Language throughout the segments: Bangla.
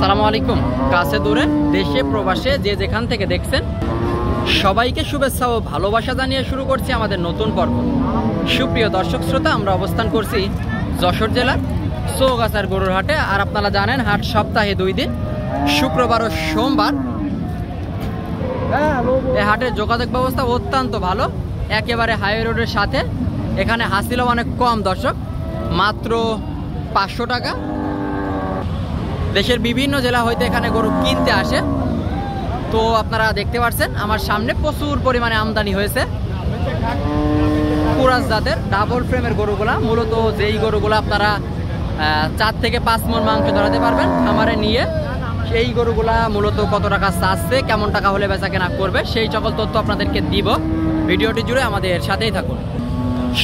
আসসালামু আলাইকুম। কাছে দূরে দেশে প্রবাসে যে যেখান থেকে দেখছেন সবাইকে শুভেচ্ছা ও ভালোবাসা জানিয়ে শুরু করছি আমাদের নতুন পর্ব। সুপ্রিয় দর্শক শ্রোতা, আমরা অবস্থান করছি যশোর জেলার চৌগাছার গরুর হাটে। আর আপনারা জানেন হাট সপ্তাহে 2 দিন, শুক্রবার ও সোমবার। এই হাটের যোগাযোগ ব্যবস্থা অত্যন্ত ভালো, একেবারে হাইওয়ে রোডের সাথে। এখানে হাসিলও অনেক কম দর্শক, মাত্র 500 টাকা। দেশের বিভিন্ন জেলা হইতে এখানে গরু কিনতে আসে। তো আপনারা দেখতে পাচ্ছেন আমার সামনে প্রচুর পরিমাণে আমদানি হয়েছে কুরাস জাতের ডাবল ফ্রেমের গরুগুলা। মূলত যেই গরুগুলো আপনারা 4 থেকে 5 মণ মাংস ধরাতে পারবেন খামারে নিয়ে, সেই গরুগুলা মূলত কত টাকা চাচ্ছে, কেমন টাকা হলে বেচা কেনা করবে, সেই সকল তথ্য আপনাদেরকে দিব। ভিডিওটি জুড়ে আমাদের সাথেই থাকুন।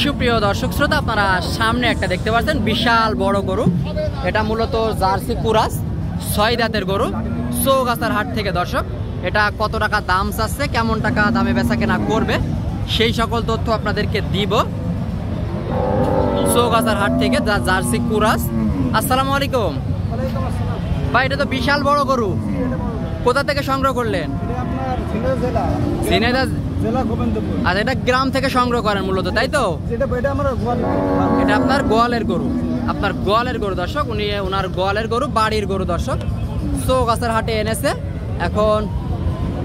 সুপ্রিয় দর্শক শ্রোতা, আপনারা সামনে একটা দেখতে পাচ্ছেন বিশাল বড় গরু। এটা মূলত জার্সি কুরাস 6 দাঁতের গরু, চৌগাছার হাট থেকে দর্শক। এটা কত টাকা দাম চাচ্ছে, কেমন টাকা দামে বেচা কেনা করবে, সেই সকল তথ্য আপনাদেরকে দিব। চৌগাছার হাট থেকে জার্সি কুরাস। আসসালামু আলাইকুম ভাই, এটা তো বিশাল বড় গরু, কোথা থেকে সংগ্রহ করলেন? আর এটা গ্রাম থেকে সংগ্রহ করেন মূলত, তাই তো? এটা আপনার গোয়ালের গরু, আপনার গোয়ালের গরু দর্শক। উনি ওনার গোয়ালের গরু, বাড়ির গরু দর্শক, চৌগাছার হাটে এনেছে। এখন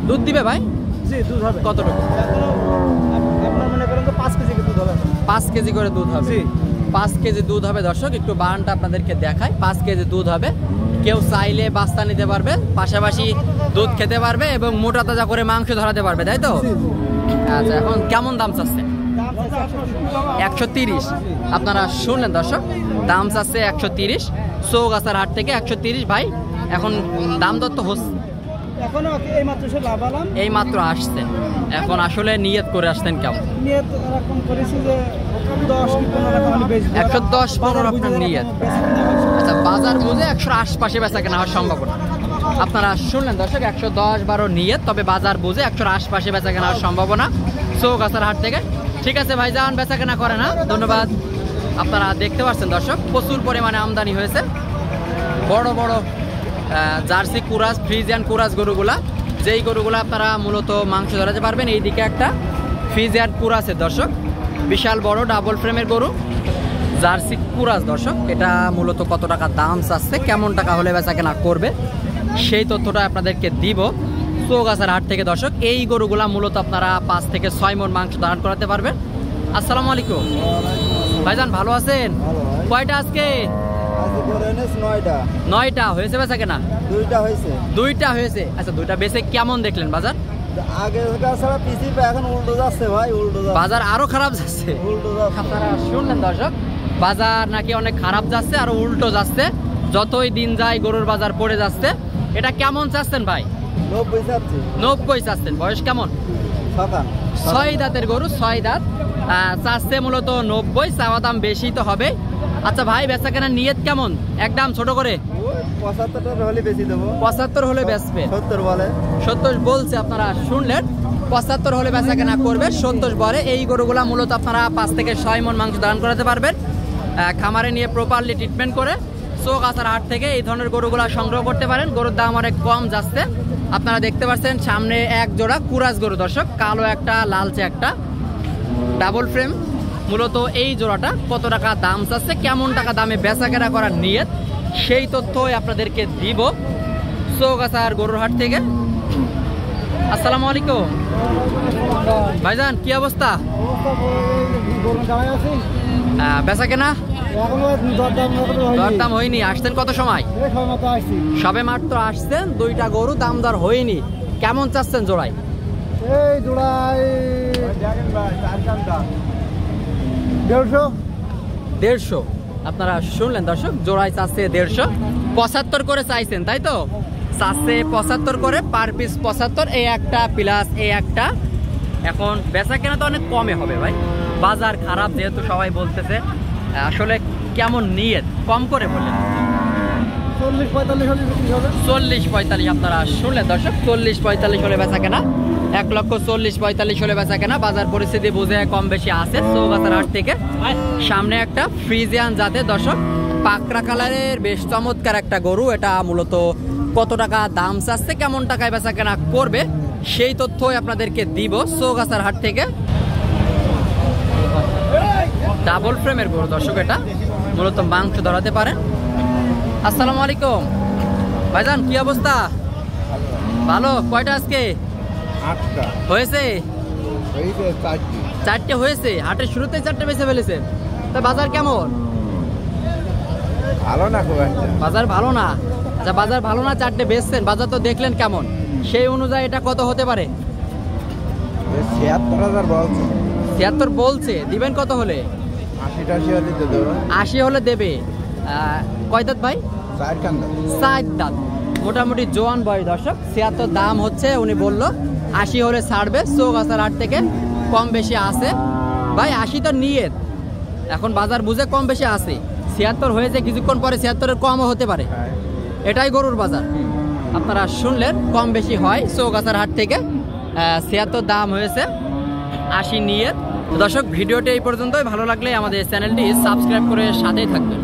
দুধ দিবে ভাই? জি, দুধ হবে। কতটুকু? আপনার মনে করেন তো 5 কেজি দুধ হবে। 5 কেজি করে দুধ হবে। জি, 5 কেজি দুধ হবে দর্শক। একটু বানটা আপনাদেরকে দেখায়। 5 কেজি দুধ হবে। কেউ চাইলে বাস্তা নিতে পারবে, পাশাপাশি দুধ খেতে পারবে এবং মোটা তাজা করে মাংস ধরাতে পারবে, তাই তো? আচ্ছা, এখন কেমন দাম চাচ্ছে? 130। আপনারা শুনলেন দর্শক, দাম চাচ্ছে 130। চৌগাছার হাট থেকে 130 ভাই। এখন দাম দর তো হচ্ছে, এখনো এইমাত্র সে লাভালাম, এইমাত্র আসছেন। এখন আসলে নিয়ত করে আসতেন কেমন? নিয়ত এরকম করেছি যে 10 কি 15 টাকা আমি বেচবো। 110-15 আপনার নিয়ত। আচ্ছা, বাজার বুঝে 100 আশপাশে বেচা কেনা হওয়ার সম্ভাবনা। আপনারা শুনলেন দর্শক, 110-12 নিয়ত, তবে বাজার বুঝে 100 আশপাশে বেচা কেনা হওয়ার সম্ভাবনা চৌগাছার হাট থেকে। ঠিক আছে ভাই, যান বেচা কেনা করে না, ধন্যবাদ। আপনারা দেখতে পাচ্ছেন দর্শক, প্রচুর পরিমাণে আমদানি হয়েছে বড় বড় জার্সি কুরাস, ফ্রিজিয়ান কুরাস গরুগুলা। যেই গরুগুলা আপনারা মূলত মাংস ধরাতে পারবেন। এইদিকে একটা ফ্রিজিয়ান কুরাসের দর্শক, বিশাল বড় ডাবল ফ্রেমের গরু জার্সি কুরাস দর্শক। এটা মূলত কত টাকা দাম চাচ্ছে, কেমন টাকা হলে বেচা কেনা করবে, সেই তথ্যটা আপনাদেরকে দিব চৌগাছার হাট থেকে দর্শক। এই গরুগুলা মূলত আপনারা 5 থেকে 6 মণ মাংস ধারণ করাতে পারবেন। আসসালামু আলাইকুম ভাইজান, ভালো আছেন? কয়টা আজকে? 9টা হয়েছে বেচা কেনা? 2টা হয়েছে। আচ্ছা, 2টা বেচে কেমন দেখলেন বাজার? আগে ছাড়া পিছিয়ে এখন উল্টো যাচ্ছে ভাই, উল্টো যাচ্ছে, বাজার আরো খারাপ যাচ্ছে। আপনারা শুনলেন দর্শক, বাজার নাকি অনেক খারাপ যাচ্ছে, আর উল্টো যাচ্ছে। যতই দিন যায় গরুর বাজার পড়ে যাচ্ছে। এটা কেমন চাচ্ছেন ভাই? 90 চাচ্ছেন। বয়স কেমন? 6 দাঁতের গরু, 6 দাঁত। চাচ্ছে মূলত 90, চাওয়া দাম বেশি তো হবে। আচ্ছা ভাই, বেচা কেনার নিয়ত কেমন? একদম ছোট করে 75 হলে বেশি দেবো। 75 হলে বেচবে? 70 বলে। 70 বলছে, আপনারা শুনলেন। 75 হলে বেচা কেনা করবে, 70 বলে। এই গরুগুলা মূলত আপনারা 5 থেকে 6 মণ মাংস ধারণ করাতে পারবেন খামারে নিয়ে প্রপারলি ট্রিটমেন্ট করে। চৌগাছার হাট থেকে এই ধরনের গরুগুলা সংগ্রহ করতে পারেন। গরুর দাম অনেক কম যাচ্ছে। আপনারা দেখতে পাচ্ছেন সামনে এক জোড়া কুরাস গরু দর্শক, কালো একটা লালচে একটা ডাবল ফ্রেম। মূলত এই জোড়াটা কত টাকা দাম চাচ্ছে, কেমন টাকা দামে বেচা কেনা করার নিয়ত, সেই তথ্যই আপনাদেরকে দিব চৌগাছার গরুর হাট থেকে। আসসালামু আলাইকুম ভাইজান, কি অবস্থা? বেচা কেনা দরদাম হয়নি? আসছেন কত সময়? সবে মাত্র আসছেন। 2টা গরু, দাম দর হয়নি। কেমন চাচ্ছেন জোড়ায়? এই জোড়ায় 150। আপনারা শুনলেন দর্শক, জোড়ায় চাচ্ছে 150। 75 করে চাইছেন, তাই তো? চাচ্ছে 75 করে, পার পিস 75। এই একটা প্লাস এই একটা। এখন বেচা কেনা তো অনেক কমে হবে ভাই, বাজার খারাপ যেহেতু সবাই বলতেছে। আসলে কেমন নিয়ত, কম করে বললেন? 40-45 আপনারা শুনলেন দর্শক, 40-45 হলে বেচা কেনা। 1,40,45 হলে বেচা কেনা। বাজার পরিস্থিতি বুঝে কম বেশি আছে চৌগাছার হাট থেকে। সামনে একটা ফ্রিজিয়ান জাতের দর্শক, পাকড়া কালারের বেশ চমৎকার একটা গরু। এটা মূলত কত টাকা দাম চাচ্ছে, কেমন টাকায় বেচা কেনা করবে সেই তথ্যই আপনাদেরকে দিব চৌগাছার হাট থেকে। ডাবল ফ্রেমের গরু দর্শক, এটা মূলত মাংস ধরাতে পারেন। আসসালামু আলাইকুম ভাইজান, কি অবস্থা? ভালো। কয়টা আজকে হয়েছে? 4টে হয়েছে। হাটের শুরুতে 4টে বেঁচে ফেলেছেন। তা বাজার কেমন? ভালো না, খুব একটা বাজার ভালো না। আচ্ছা, বাজার ভালো না, 4টে বেচছেন, বাজার তো দেখলেন কেমন, সেই অনুযায়ী এটা কত হতে পারে? 76,000 বলছে। 76 বলছে। দিবেন কত হলে? 80 হলে দেবে। কয় দাঁত ভাই? 4 দাঁত। মোটামুটি জোয়ান বয়স দর্শক। 76 দাম হচ্ছে, উনি বললো 80 হলে ছাড়বে। চৌগাছার হাট থেকে কম বেশি আছে ভাই। 80 তো নিয়ত, এখন বাজার বুঝে কম বেশি আছে। 76 হয়েছে, কিছুক্ষণ পরে 76-এর কমও হতে পারে। এটাই গরুর বাজার। আপনারা শুনলেন, কম বেশি হয় চৌগাছার হাট থেকে। 76 দাম হয়েছে, 80 নিয়ত। দর্শক, ভিডিওটি এই পর্যন্তই। ভালো লাগলে আমাদের চ্যানেলটি সাবস্ক্রাইব করে সাথেই থাকবেন।